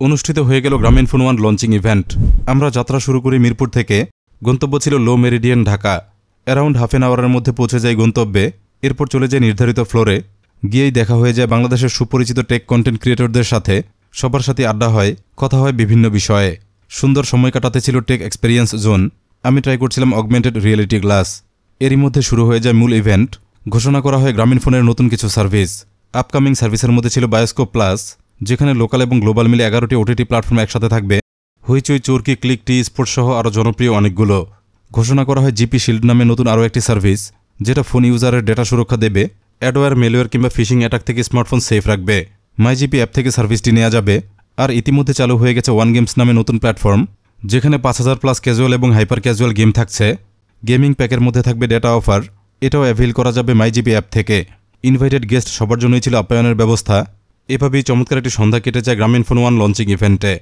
অনুষ্ঠিত হয়ে গেল গ্রামীণফোন ওয়ান লঞ্চিং ইভেন্ট। আমরা যাত্রা শুরু করি মিরপুর থেকে। গন্তব্য ছিল Le Meridien, Dhaka. Around half an আওয়ারের মধ্যে পৌঁছে যাই গন্তব্যে। এরপর চলে যায় নির্ধারিত ফ্লোরে। গিয়েই দেখা হয়ে যায় বাংলাদেশের সুপরিচিত টেক কন্টেন্ট ক্রিয়েটরদের সাথে। সবার সাথে আড্ডা হয়, কথা হয় বিভিন্ন বিষয়ে। সুন্দর সময় কাটাতে ছিল টেক এক্সপেরিয়েন্স জোন। আমি ট্রাই করছিলাম অগমেন্টেড রিয়েলিটি গ্লাস। এরই মধ্যে শুরু হয়ে যায় মূল ইভেন্ট। ঘোষণা করা হয় গ্রামীণফোনের নতুন কিছু সার্ভিস। আপকামিং সার্ভিসের মধ্যে ছিল বায়োস্কোপ প্লাস, যেখানে লোকাল এবং গ্লোবাল মিলে 11টি ওটিটি প্ল্যাটফর্ম একসাথে থাকবে। হইচই, চরকি, ক্লিক টি, স্পোর্টস সহ আরও জনপ্রিয় অনেকগুলো। ঘোষণা করা হয় জিপি শিল্ড নামে নতুন আরও একটি সার্ভিস, যেটা ফোন ইউজারের ডেটা সুরক্ষা দেবে। অ্যাডওয়্যার, মেলওয়্যার কিংবা ফিশিং অ্যাটাক থেকে স্মার্টফোন সেফ রাখবে। মাইজিপি অ্যাপ থেকে সার্ভিসটি নেওয়া যাবে। আর ইতিমধ্যে চালু হয়ে গেছে ওয়ান গেমস নামে নতুন প্ল্যাটফর্ম, যেখানে 5000+ ক্যাজুয়াল এবং হাইপার ক্যাজুয়াল গেম থাকছে। গেমিং প্যাকের মধ্যে থাকবে ডেটা অফার। এটাও অ্যাভেল করা যাবে মাইজিপি অ্যাপ থেকে। ইনভাইটেড গেস্ট সবার জন্যই ছিল আপ্যায়নের ব্যবস্থা। এভাবেই চমৎকার একটি সন্ধ্যা কেটে যায় গ্রামীণফোন ওয়ান লঞ্চিং ইভেন্টে।